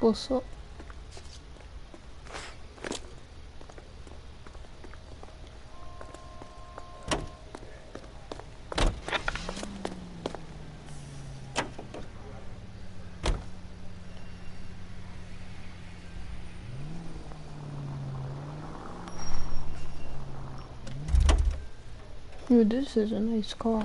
What's up? Ooh, this is a nice car.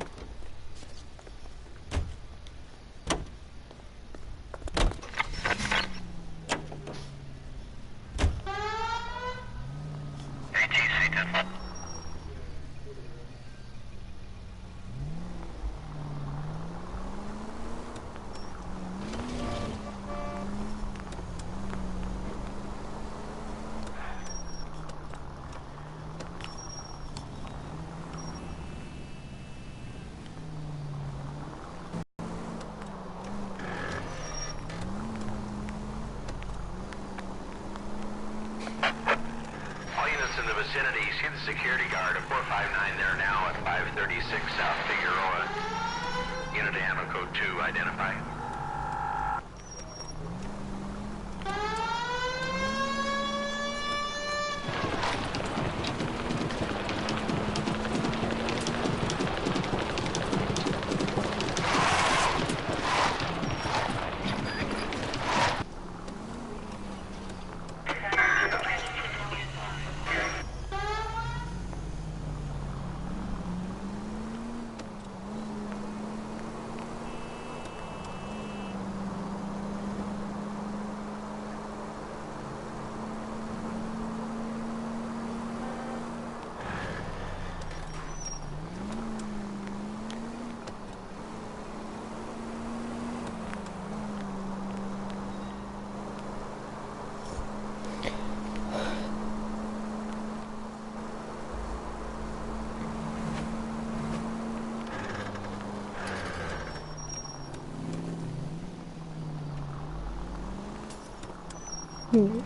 Security guard at 459 there now at 536 South Figueroa. Unit ammo code 2, identify.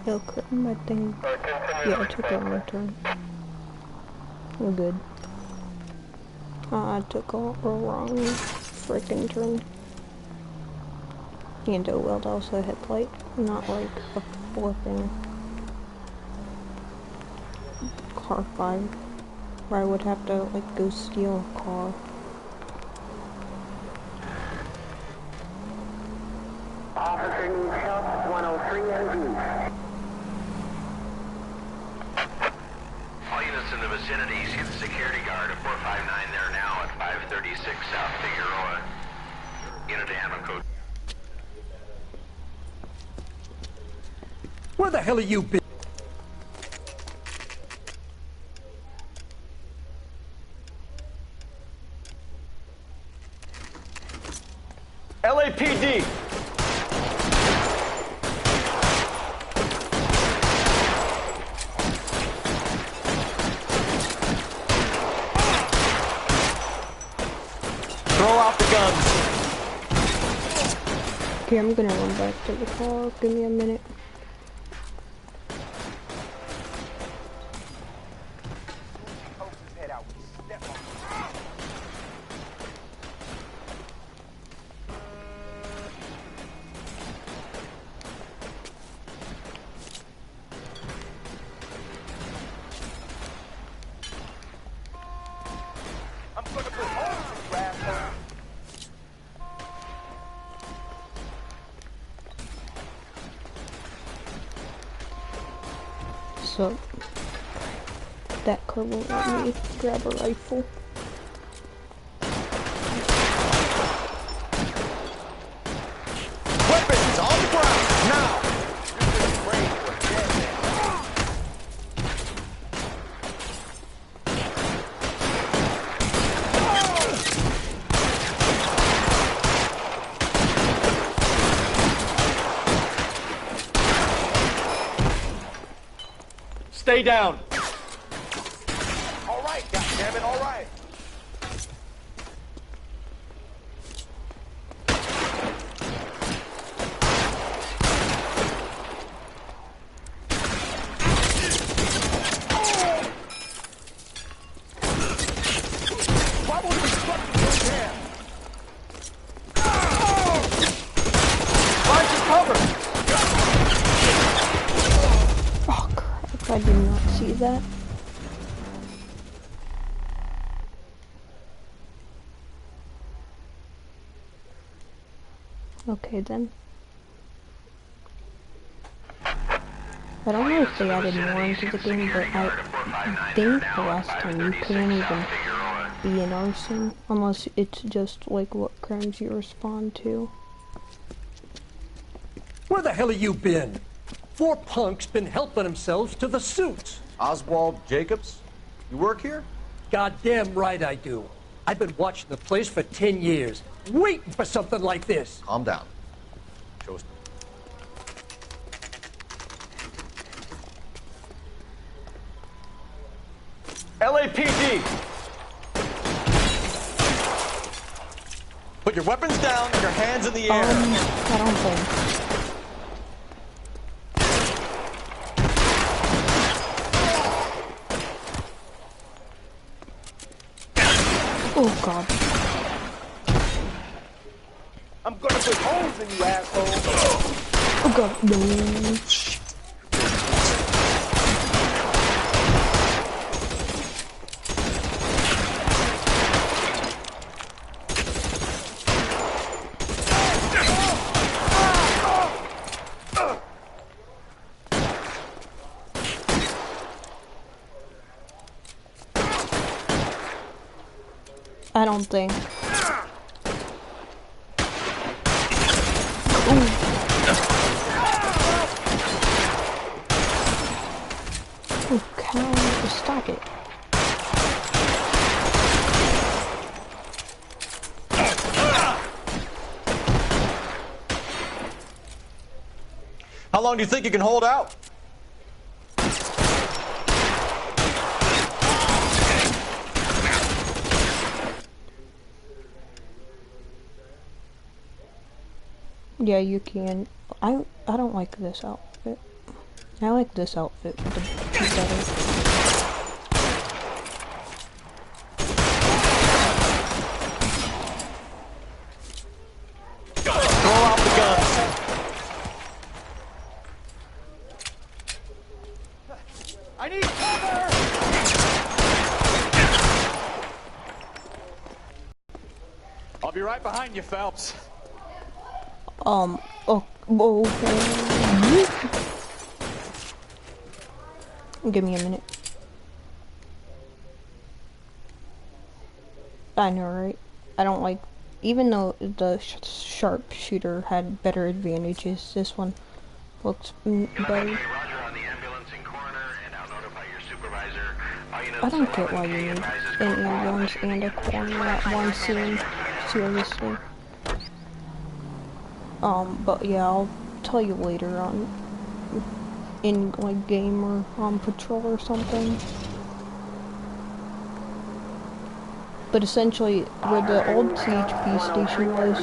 Okay, my thing. Yeah, I took a wrong turn. We're good. I took a wrong freaking turn. And a weld also headlight, not like a flipping car fire, where I would have to like go steal a car. Officer needs help, 103 MD. All units in the vicinity, see the security guard at 459 there now at 536 South Figueroa. Unit ammo code. Where the hell are you been? LAPD! Throw out the guns. Okay, I'm gonna run back to the car. Give me a minute. So that car won't let me grab a rifle. Weapons on the ground, now! Stay down. All right, goddammit, all right. Why won't we fucking go down? Find some cover. that? Okay then. I don't know if they added more into the game, but I think the last time you couldn't even be an arson unless it's just like what crimes you respond to. Where the hell have you been? 4 punks been helping themselves to the suits. Oswald Jacobs? You work here? Goddamn right I do. I've been watching the place for 10 years, waiting for something like this. Calm down. Show us. LAPD! Put your weapons down and your hands in the air. I don't think. Oh god. I'm gonna put holes in you, asshole. Oh god, no. I don't think. Oh, cow, stop it. How long do you think you can hold out? Yeah, you can. I don't like this outfit. I like this outfit better. Throw out the guns. I need cover! I'll be right behind you, Phelps. Give me a minute. I know, right? I don't like, even though the sharpshooter had better advantages, this one looks better. I don't get why you need an ambulance and a coroner at one scene, seriously. But yeah, I'll tell you later on, in like game or on patrol or something. But essentially, where the old CHP station was,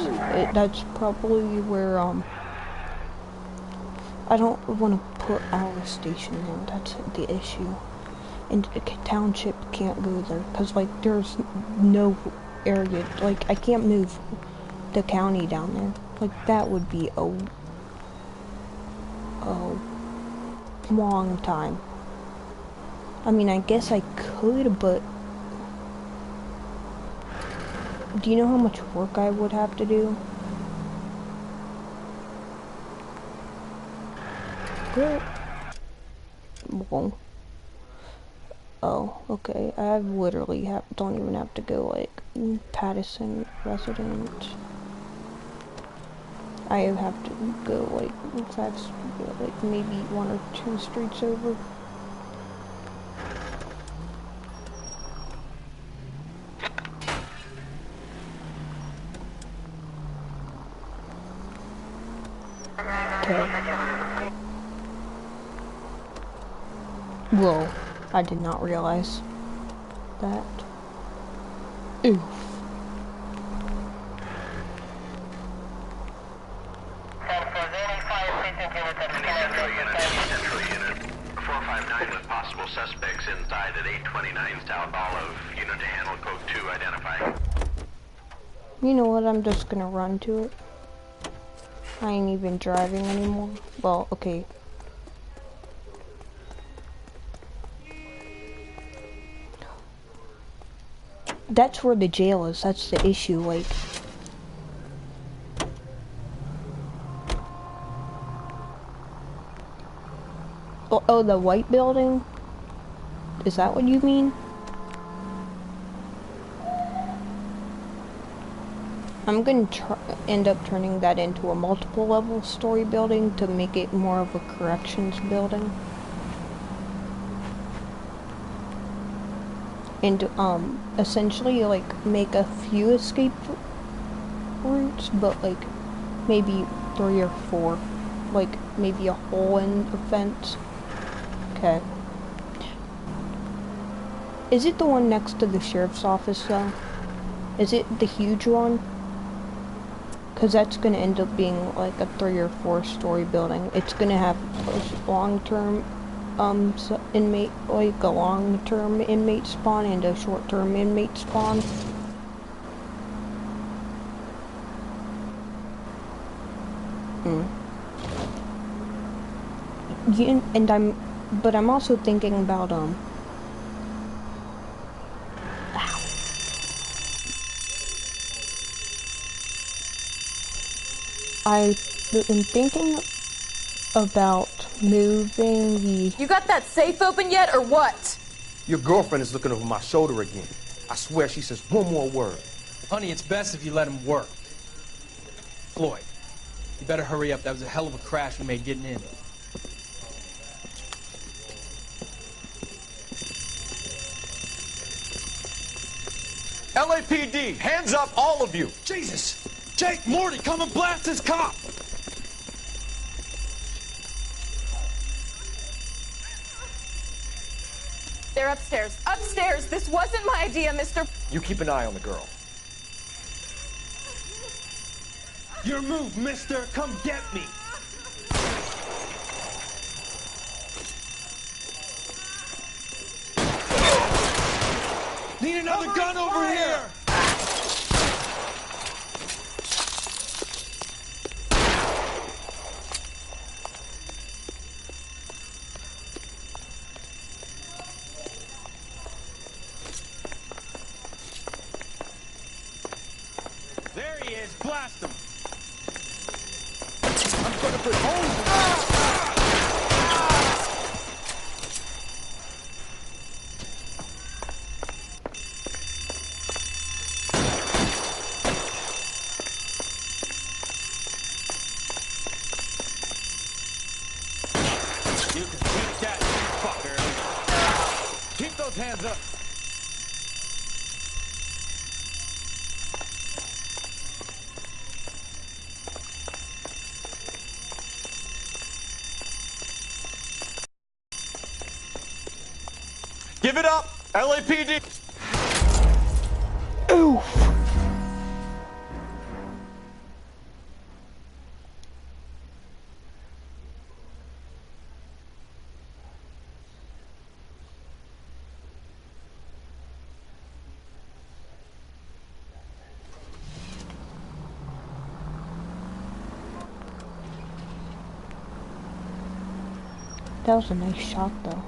that's probably where, I don't want to put our station in, that's the issue. And the township can't go there, because, like, there's no area, like, I can't move the county down there. Like, that would be a long time. I mean, I guess I could, but do you know how much work I would have to do? Good. Well, oh, okay. I literally don't even have to go like Patterson resident. I have to go like maybe 1 or 2 streets over. Okay. Whoa, I did not realize that. Oof. Central unit 459 with possible suspects inside at 829 South Olive. Unit to handle code 2 identifying. You know what, I'm just gonna run to it. I ain't even driving anymore. Well, okay. That's where the jail is. That's the issue. Like, oh, the white building? Is that what you mean? I'm gonna end up turning that into a multiple level story building to make it more of a corrections building. And essentially like make a few escape routes, but like maybe 3 or 4. Like maybe a hole in a fence. Okay. Is it the one next to the sheriff's office though? Is it the huge one? Because that's going to end up being like a 3 or 4 story building. It's going to have a long-term inmate, like a long-term inmate spawn and a short-term inmate spawn. Yeah, and I'm also thinking about I am thinking about moving the... You got that safe open yet, or what? Your girlfriend is looking over my shoulder again. I swear she says one more word. Honey, it's best if you let him work. Floyd, you better hurry up. That was a hell of a crash we made getting in. LAPD, hands up, all of you! Jesus! Jake, Morty, come and blast this cop! They're upstairs. Upstairs! This wasn't my idea, Mr. You keep an eye on the girl. Your move, mister! Come get me! Need another gun over here! There he is! Blast him! I'm gonna put holes in You can keep that, fucker. Keep those hands up. Give it up, LAPD! Oof! That was a nice shot though.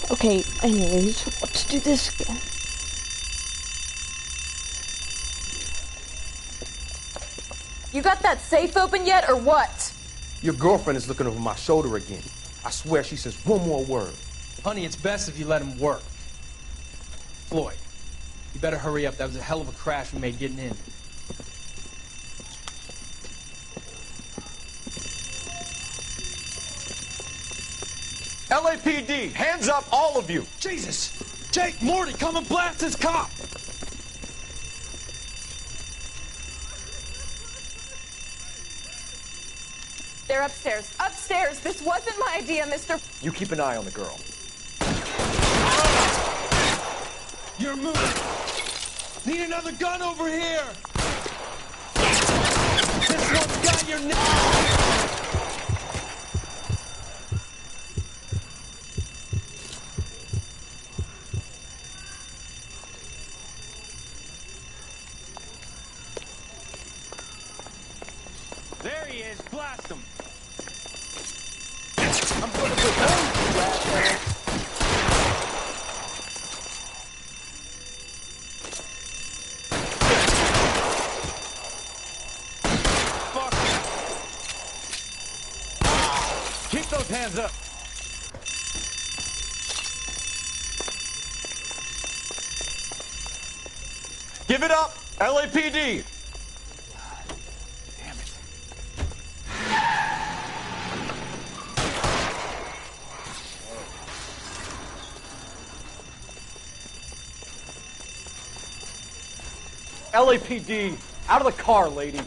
Okay, anyways, let's do this again. You got that safe open yet, or what? Your girlfriend is looking over my shoulder again. I swear she says one more word. Honey, it's best if you let him work. Floyd, you better hurry up. That was a hell of a crash we made getting in. LAPD, hands up, all of you! Jesus! Jake, Morty, come and blast this cop! They're upstairs. Upstairs! This wasn't my idea, Mr. You keep an eye on the girl. Your move! Need another gun over here! This one's got your name! There he is, blast him! I'm gonna put holes in that. hands up. Give it up, LAPD. Damn it. LAPD, out of the car, lady.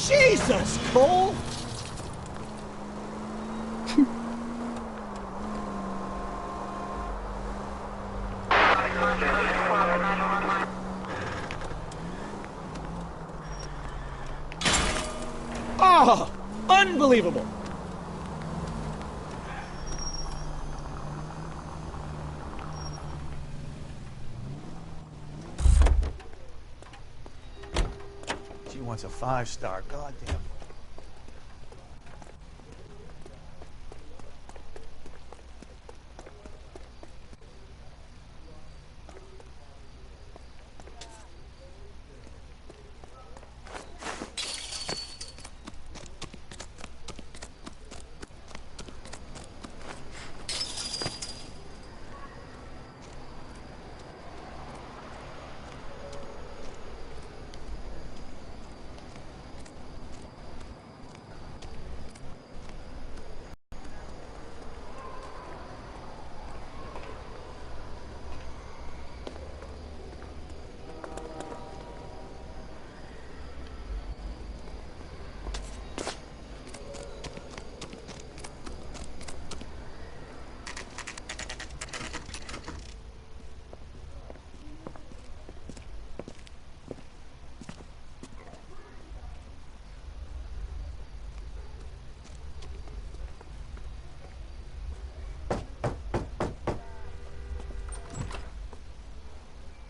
Jesus, Cole! Oh, unbelievable! She wants a 5-star, goddamn.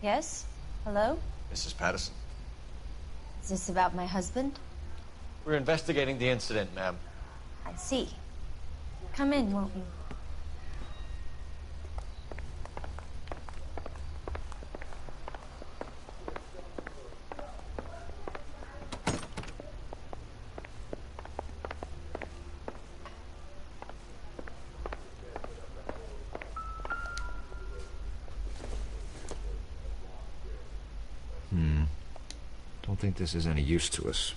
Yes? Hello? Mrs. Patterson. Is this about my husband? We're investigating the incident, ma'am. I see. Come in, won't you? Don't think this is any use to us.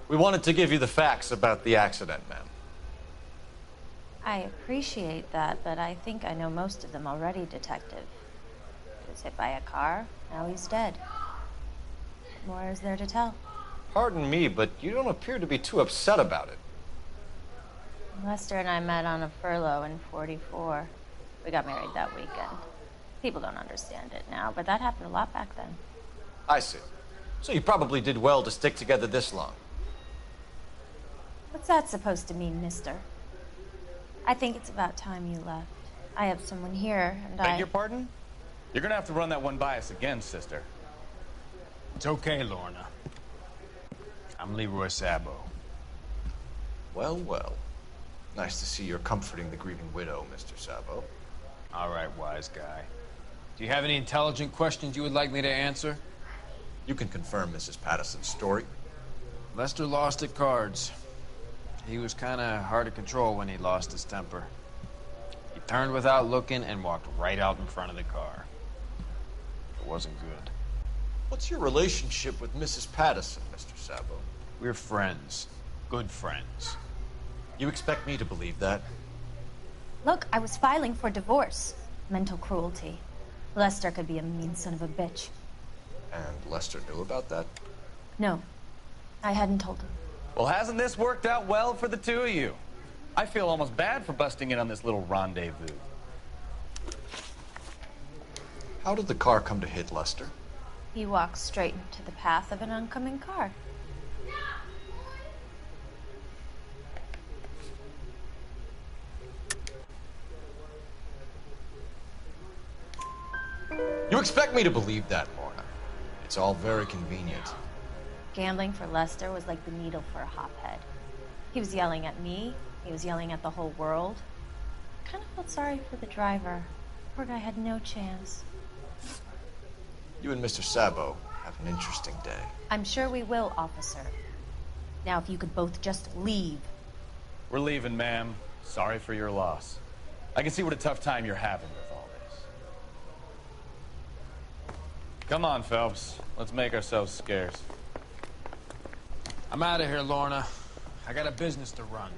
We wanted to give you the facts about the accident, ma'am. I appreciate that, but I think I know most of them already, Detective. He was hit by a car, now he's dead. What more is there to tell? Pardon me, but you don't appear to be too upset about it. Lester and I met on a furlough in '44. We got married that weekend. People don't understand it now, but that happened a lot back then. I see. So you probably did well to stick together this long. What's that supposed to mean, mister? I think it's about time you left. I have someone here, and Beg your pardon? You're gonna have to run that one by us again, sister. It's okay, Lorna. I'm Leroy Sabo. Well, well. Nice to see you're comforting the grieving widow, Mr. Sabo. All right, wise guy. Do you have any intelligent questions you would like me to answer? You can confirm Mrs. Patterson's story. Lester lost at cards. He was kind of hard to control when he lost his temper. He turned without looking and walked right out in front of the car. It wasn't good. What's your relationship with Mrs. Patterson, Mr. Sabo? We're friends. Good friends. You expect me to believe that? Look, I was filing for divorce. Mental cruelty. Lester could be a mean son of a bitch. And Lester knew about that? No, I hadn't told him. Well, hasn't this worked out well for the two of you? I feel almost bad for busting in on this little rendezvous. How did the car come to hit Lester? He walked straight into the path of an oncoming car. You expect me to believe that, Lorna? It's all very convenient. Gambling for Lester was like the needle for a hophead. He was yelling at me. He was yelling at the whole world. I kind of felt sorry for the driver. Poor guy had no chance. You and Mr. Sabo have an interesting day. I'm sure we will, officer. Now, if you could both just leave. We're leaving, ma'am. Sorry for your loss. I can see what a tough time you're having with all this. Come on, Phelps. Let's make ourselves scarce. I'm out of here, Lorna. I got a business to run.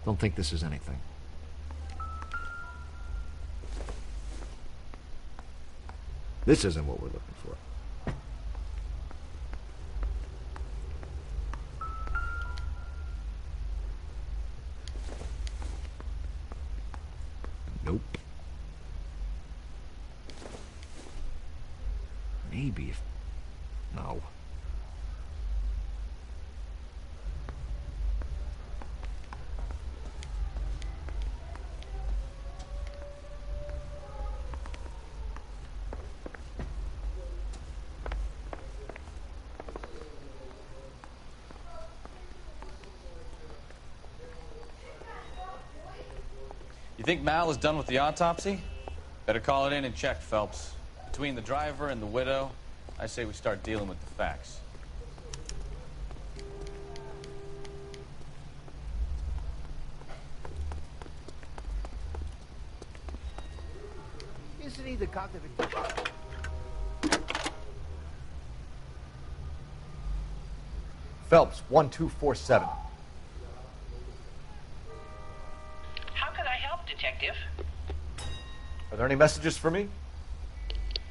Don't think this is anything. This isn't what we're looking for. Nope. Maybe if... No. You think Mal is done with the autopsy? Better call it in and check, Phelps. Between the driver and the widow, I say we start dealing with the facts. Isn't he the cop that... Phelps, 1247. Detective. Are there any messages for me?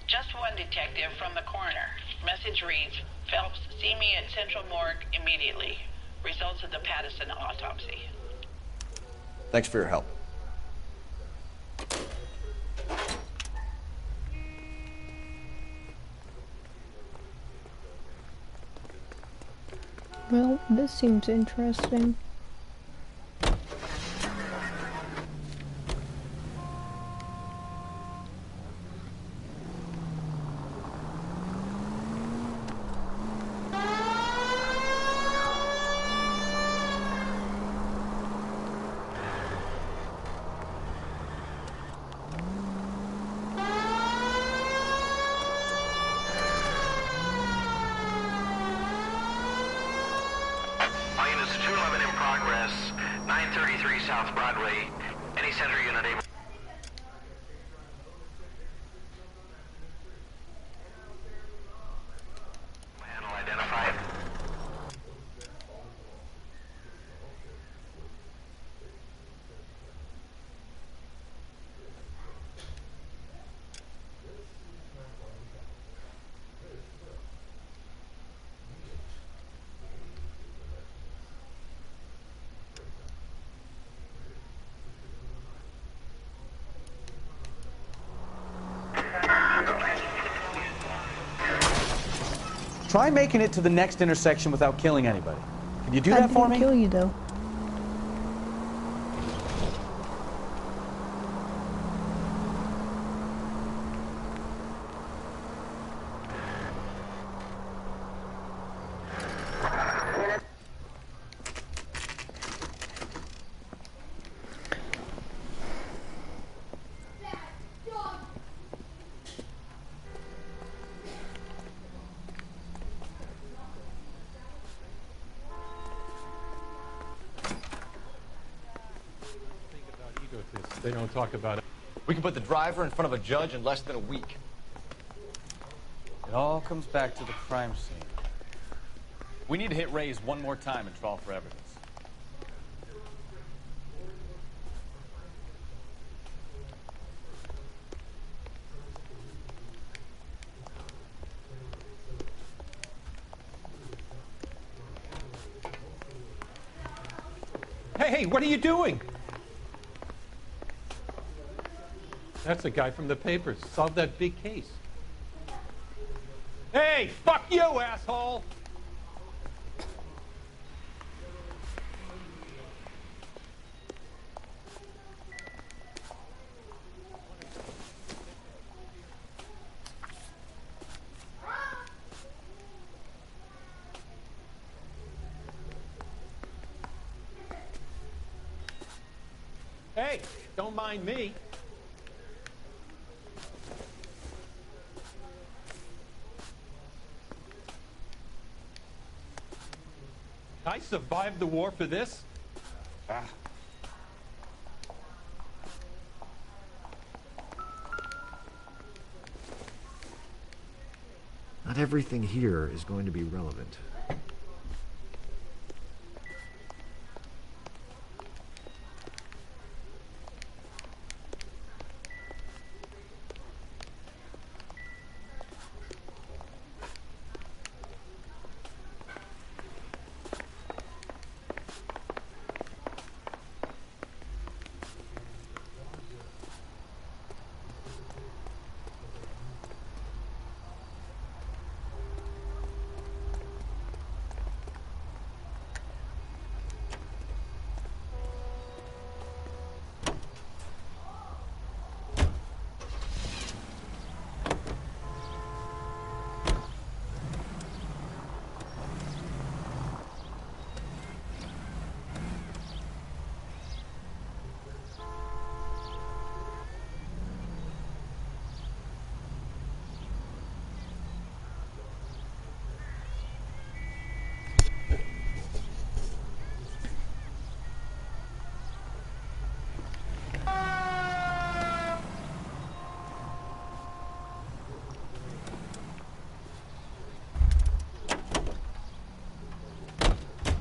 Just one, detective, from the coroner. Message reads, Phelps, see me at Central Morgue immediately. Results of the Patterson autopsy. Thanks for your help. Well, this seems interesting. South Broadway. Any center unit able... Panel identified. Try making it to the next intersection without killing anybody. Can you do that for me? I didn't kill you, though. They don't talk about it. We can put the driver in front of a judge in less than a week. It all comes back to the crime scene. We need to hit Ray's one more time and trawl for evidence. Hey, what are you doing? That's a guy from the papers. Solved that big case. Hey, fuck you, asshole! Hey, don't mind me. I survived the war for this. Not everything here is going to be relevant.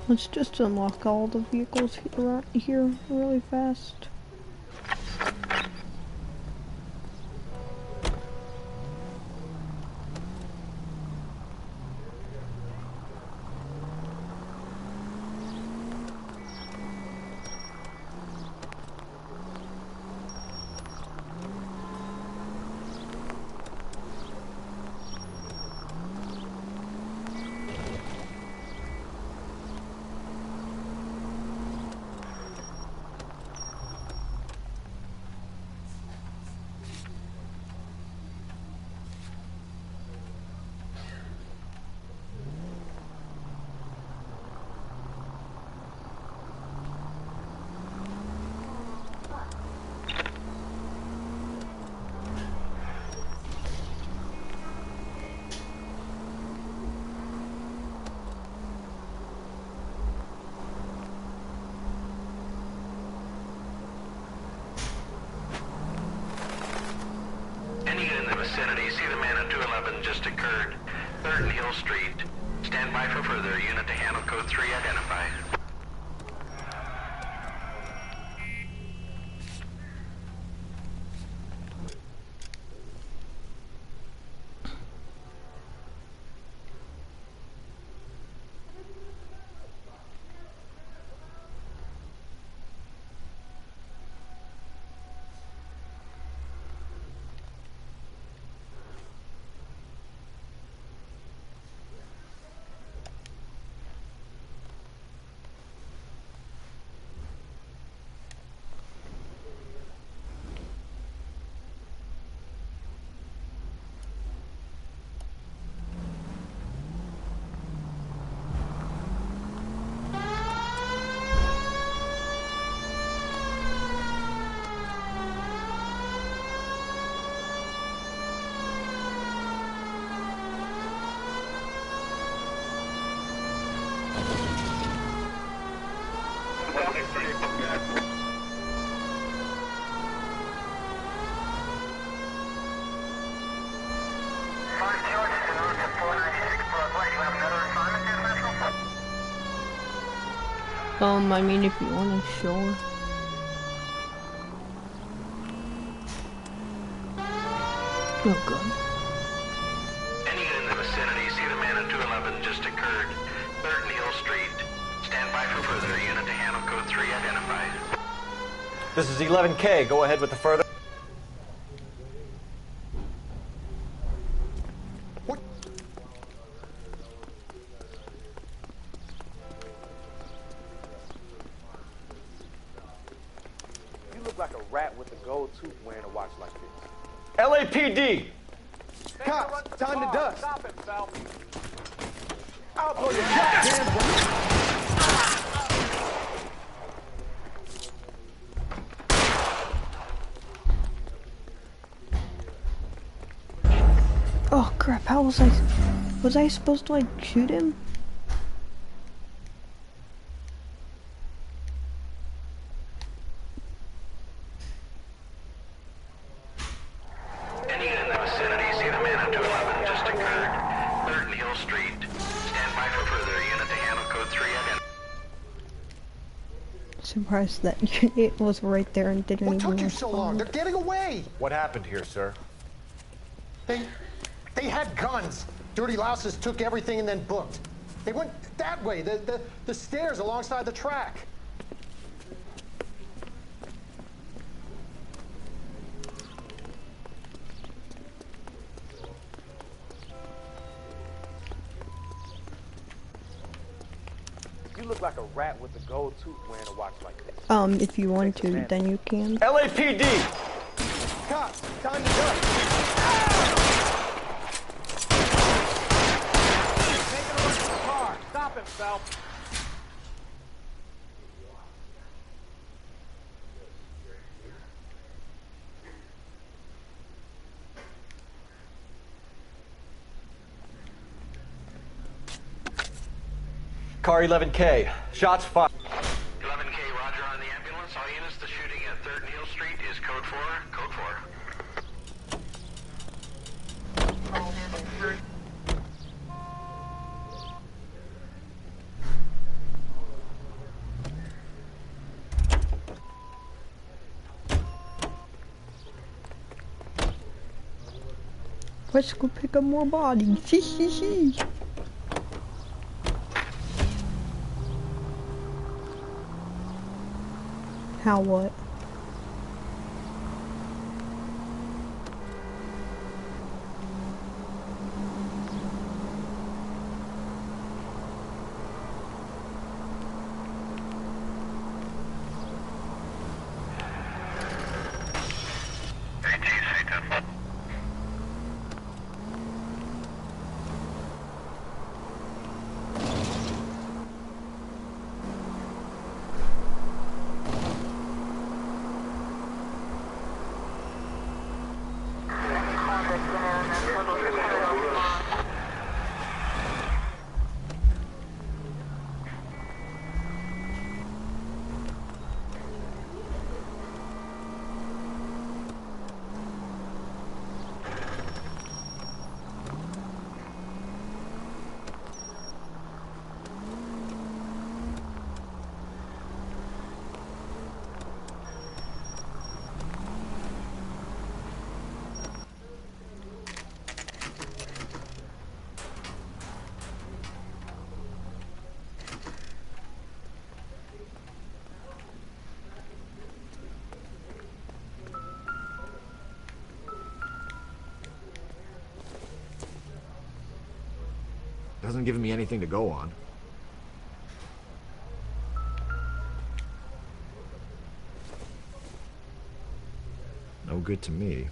Let's just unlock all the vehicles here really fast. Vicinity, see the man at 211 just occurred. 3rd and Hill Street. Stand by for further. Unit to handle code 3 identified. I mean, if you want to, sure. Oh, God. Any unit in the vicinity, see the man at 211 just occurred. 3rd Neal Street. Stand by for further. Unit to handle code 3 identified. This is 11K. Go ahead with the further. You look like a rat with a gold tooth wearing a watch like this. LAPD! Cops, time to dust. Stop it, Phelps. I'll blow your goddamn Oh crap, how was I supposed to like shoot him? Any unit in the vicinity, see the man at 211 just occurred. 3rd Neal Street. Stand by for further. Unit to handle code 3 identified. Surprised that it was right there and didn't even Took you so long? respond. They're getting away. What happened here, sir? They had guns. Dirty louses took everything and then booked. They went that way, the stairs alongside the track. You look like a rat with a gold tooth wearing a watch like this. If you want to, then you can. LAPD! Cops, time to dust. Taking a look at the car. Stop him, Phelps. Car 11K. Shots fired. 11K, roger on the ambulance. All units, the shooting at 3rd Neal Street is code 4. Code 4. Let's go pick up more bodies. Hee. How what? Hasn't given me anything to go on. No good to me.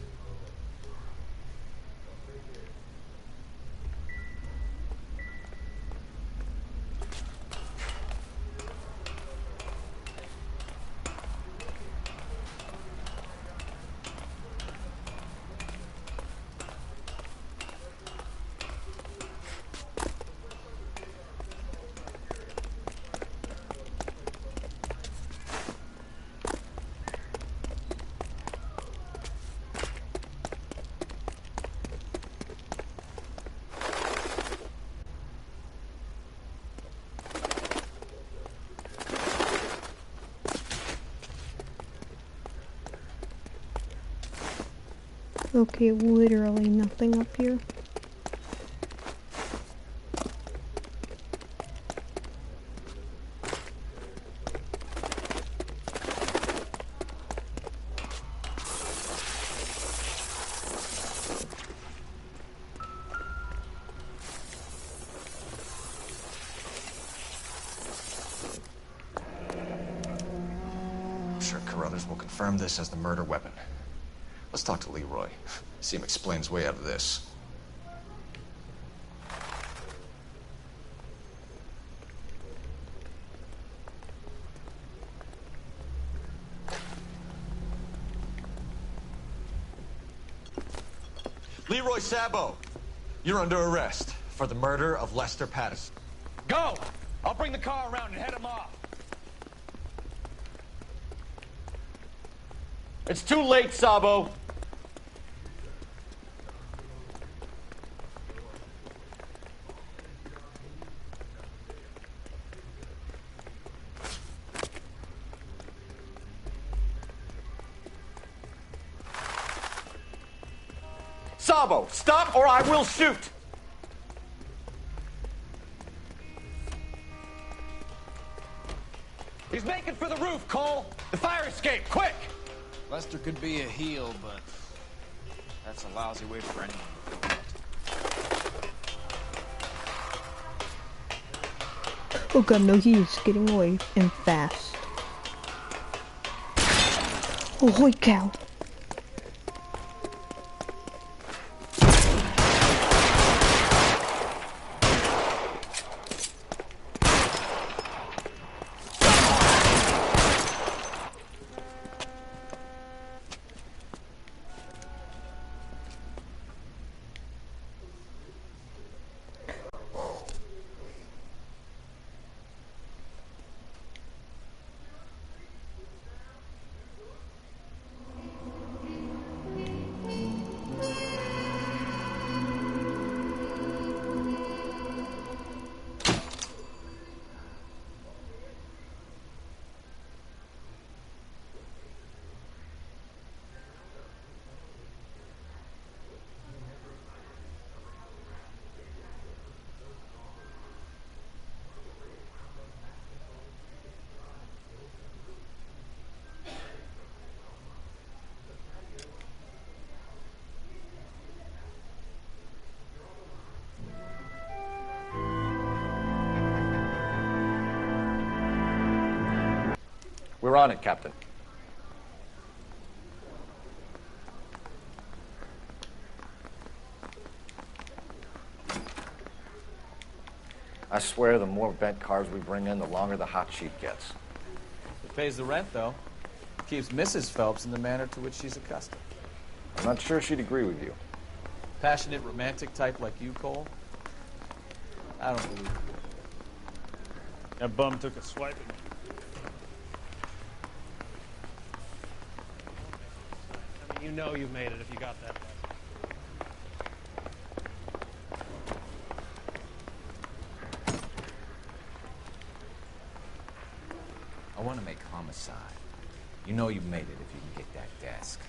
Okay, literally nothing up here. I'm sure Carruthers will confirm this as the murder weapon. Let's talk to Leroy. See him explain his way out of this. Leroy Sabo, you're under arrest for the murder of Lester Patterson. Go! I'll bring the car around and head him off. It's too late, Sabo. Sabo, stop or I will shoot! He's making for the roof, Cole! The fire escape, quick! Lester could be a heel, but that's a lousy way for anyone. Oh god, no, he is getting away and fast. Oh, holy cow. We're on it, Captain. I swear the more bent cars we bring in, the longer the hot sheet gets. It pays the rent, though. Keeps Mrs. Phelps in the manner to which she's accustomed. I'm not sure she'd agree with you. Passionate, romantic type like you, Cole? I don't believe it. That bum took a swipe at me. I mean, you know you made it if you got that bad. I want to make homicide. You know you made it if you can get that desk.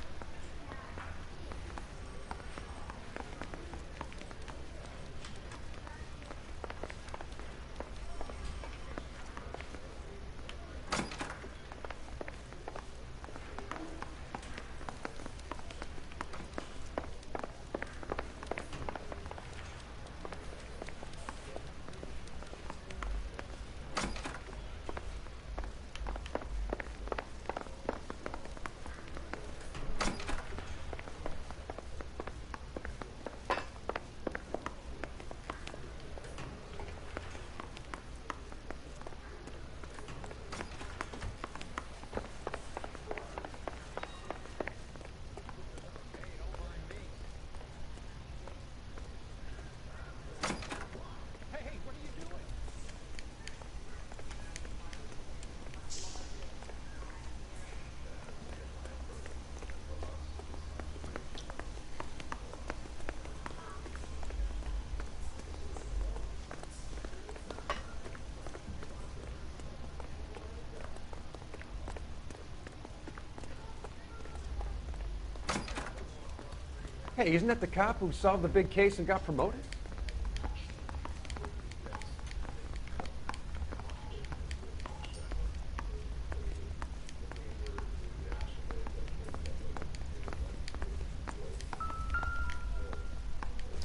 Hey, isn't that the cop who solved the big case and got promoted?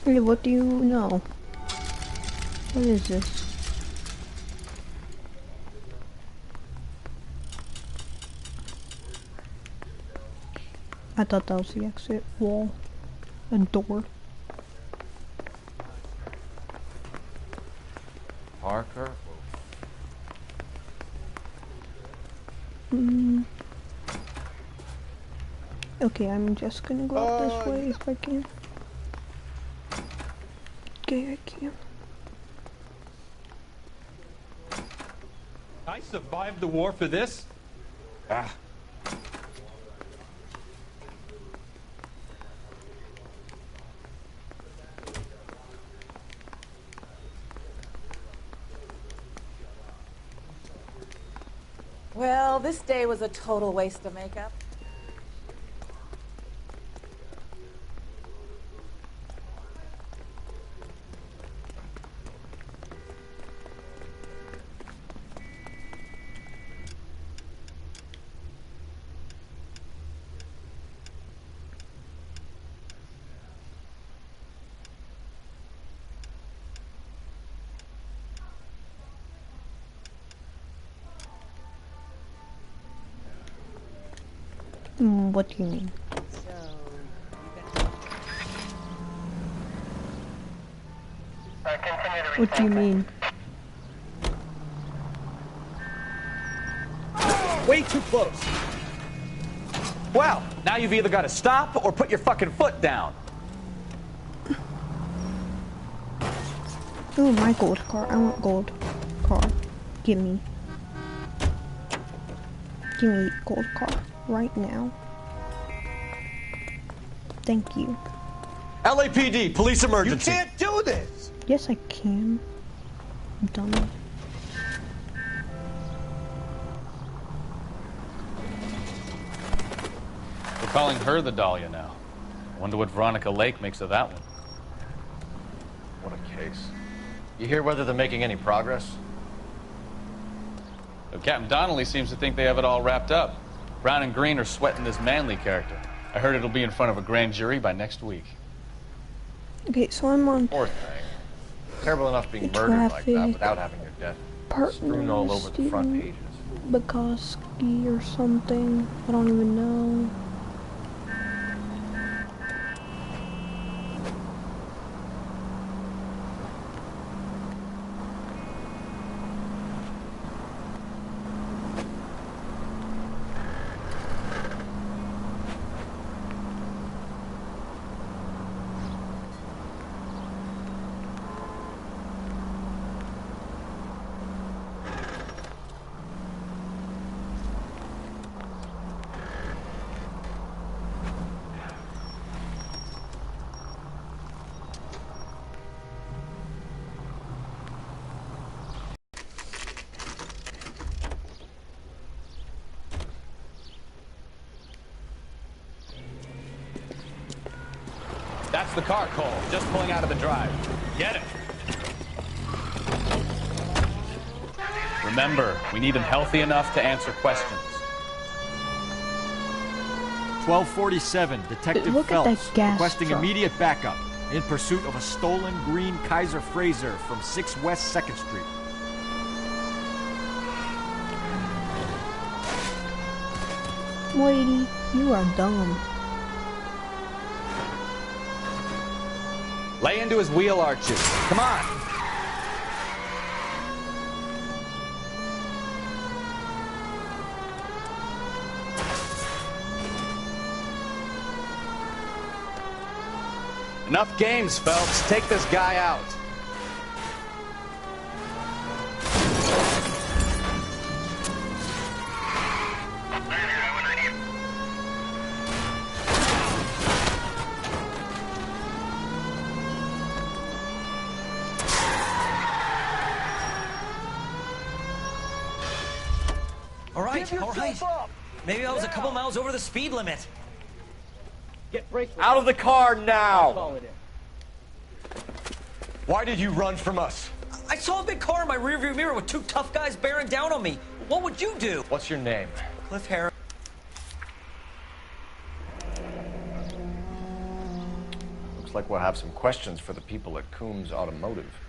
Hey, what do you know? What is this? I thought that was the exit wall. A door. Parker? Okay, I'm just gonna go up this way if I can. Okay, I can. I survived the war for this? Ah. Well, this day was a total waste of makeup. What do you mean? What do you mean? Way too close. Well, now you've either got to stop or put your fucking foot down. Ooh, my gold car. I want gold car. Gimme. Gimme gold car. Right now. Thank you. LAPD, police emergency. You can't do this! Yes, I can. Dummy. We're calling her the Dahlia now. I wonder what Veronica Lake makes of that one. What a case. You hear whether they're making any progress? Well, Captain Donnelly seems to think they have it all wrapped up. Brown and Green are sweating this Manley character. I heard it'll be in front of a grand jury by next week. Okay, so I'm on. Poor thing. Terrible enough being murdered like that without having your death strewn all over the front pages. Bukowski or something. I don't even know. That's the car, Cole. Just pulling out of the drive. Get it. Remember, we need him healthy enough to answer questions. 1247, Detective Look at that Phelps, gas requesting truck. immediate backup in pursuit of a stolen green Kaiser Frazer from 6 West 2nd Street. Lady, you are dumb. Lay into his wheel arches. Come on. Enough games, Phelps. Take this guy out. All right. Maybe I was a couple miles over the speed limit. Get brakes. Out of the car now! Call it in. Why did you run from us? I saw a big car in my rearview mirror with two tough guys bearing down on me. What would you do? What's your name? Cliff Harris. Looks like we'll have some questions for the people at Coombs Automotive.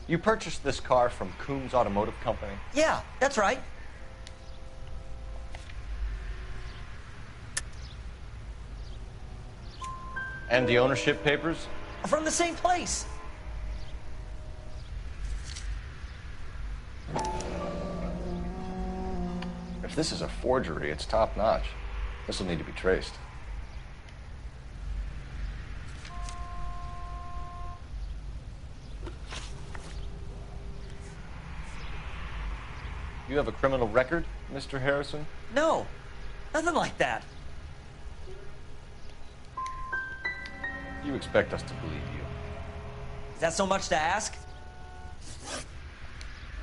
You purchased this car from Coombs Automotive Company? Yeah, that's right. And the ownership papers? From the same place. If this is a forgery, it's top-notch. This will need to be traced. You have a criminal record, Mr. Harrison? No, nothing like that. You expect us to believe you. Is that so much to ask?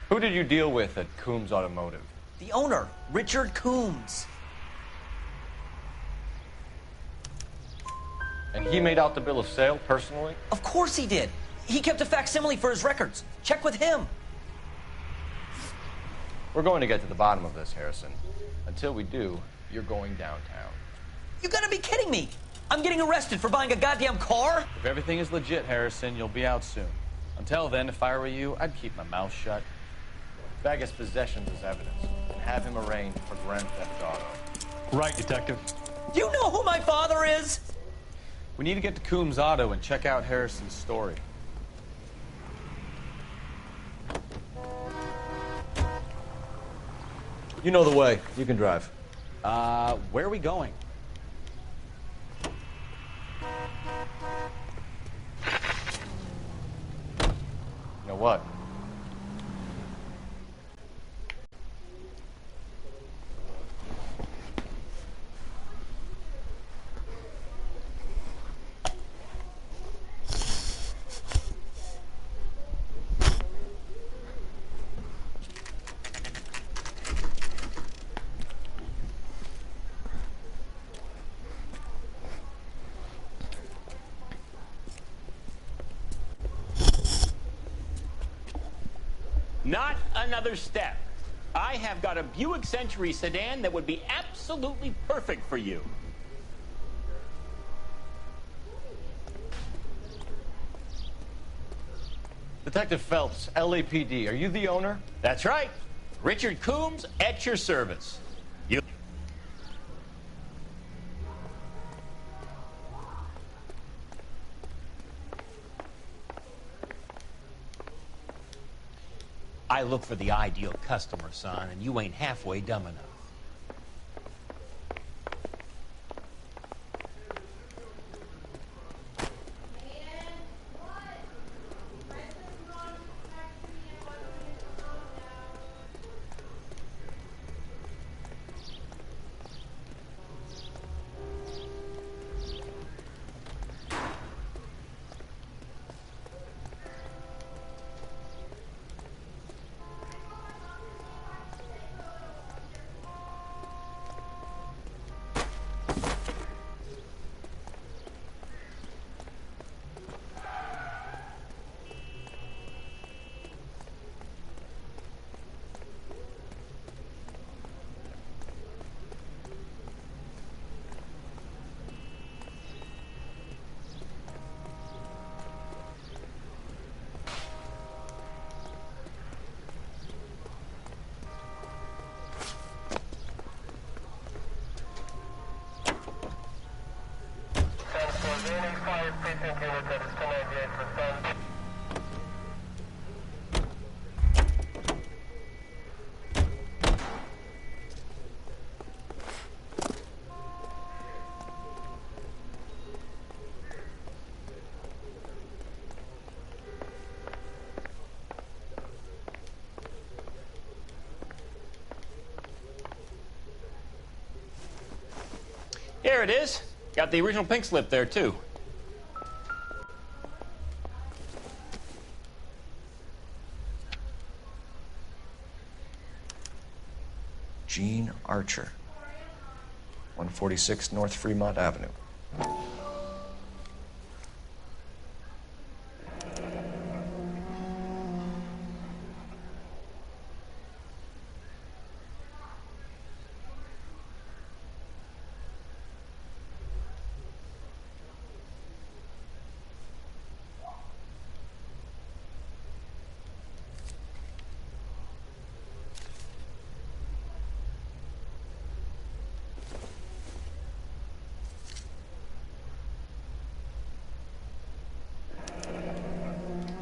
Who did you deal with at Coombs Automotive? The owner, Richard Coombs. And he made out the bill of sale personally? Of course he did. He kept a facsimile for his records. Check with him. We're going to get to the bottom of this, Harrison. Until we do, you're going downtown. You gotta be kidding me. I'm getting arrested for buying a goddamn car? If everything is legit, Harrison, you'll be out soon. Until then, if I were you, I'd keep my mouth shut. Bag his possessions as evidence and have him arraigned for grand theft auto. Right, Detective. Do you know who my father is? We need to get to Coombs Auto and check out Harrison's story. You know the way. You can drive. Where are we going? You know what? Not another step. I have got a Buick Century sedan that would be absolutely perfect for you. Detective Phelps, LAPD, are you the owner? That's right. Richard Coombs at your service. You. I look for the ideal customer, son, and you ain't halfway dumb enough. Here it is. Got the original pink slip there, too. Gene Archer, 146 North Fremont Avenue.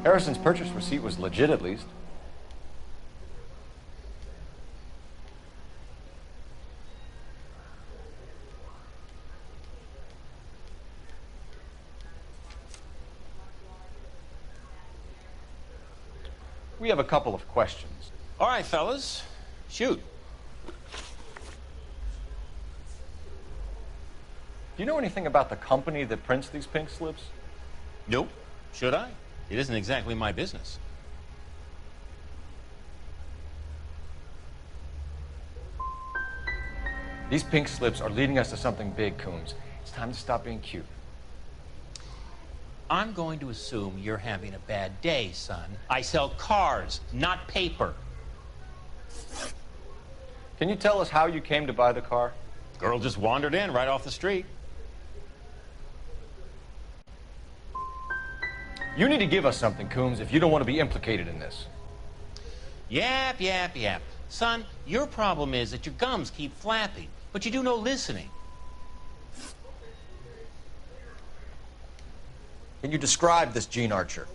Harrison's purchase receipt was legit, at least. We have a couple of questions. All right, fellas. Shoot. Do you know anything about the company that prints these pink slips? Nope. Should I? It isn't exactly my business. These pink slips are leading us to something big, Coombs. It's time to stop being cute. I'm going to assume you're having a bad day, son. I sell cars, not paper. Can you tell us how you came to buy the car? Girl just wandered in right off the street. You need to give us something, Coombs, if you don't want to be implicated in this. Yap, yap, yap. Son, your problem is that your gums keep flapping, but you do no listening. Can you describe this Gene Archer?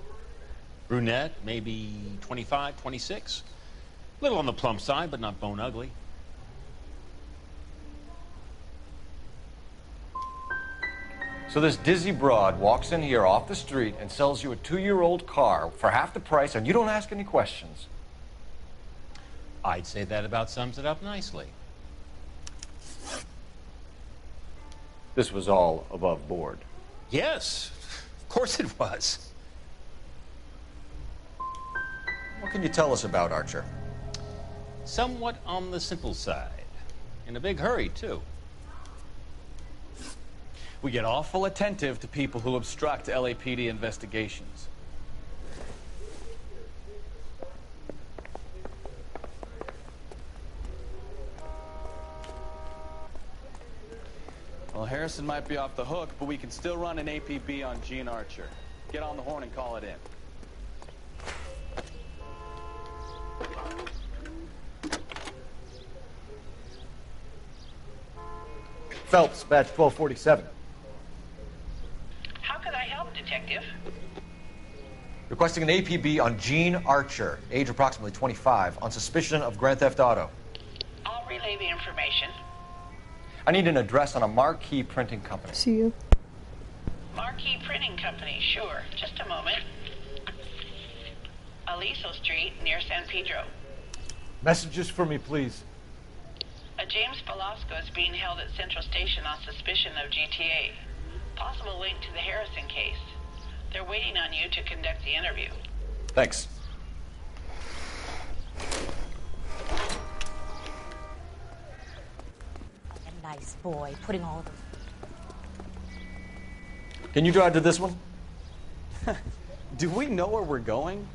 Brunette, maybe 25, 26. Little on the plump side, but not bone ugly. So this dizzy broad walks in here off the street and sells you a 2-year-old car for half the price, and you don't ask any questions. I'd say that about sums it up nicely. This was all above board. Yes, of course it was. What can you tell us about Archer? Somewhat on the simple side. In a big hurry, too. We get awful attentive to people who obstruct LAPD investigations. Well, Harrison might be off the hook, but we can still run an APB on Gene Archer. Get on the horn and call it in. Phelps, badge 1247. How could I help, Detective? Requesting an APB on Gene Archer, age approximately 25, on suspicion of grand theft auto. I'll relay the information. I need an address on a marquee printing company. See you. Marquee Printing Company, sure. Just a moment. Aliso Street, near San Pedro. Messages for me, please. A James Velasco is being held at Central Station on suspicion of GTA. Possible link to the Harrison case. They're waiting on you to conduct the interview. Thanks. A nice boy, putting all of them. Can you drive to this one? Do we know where we're going?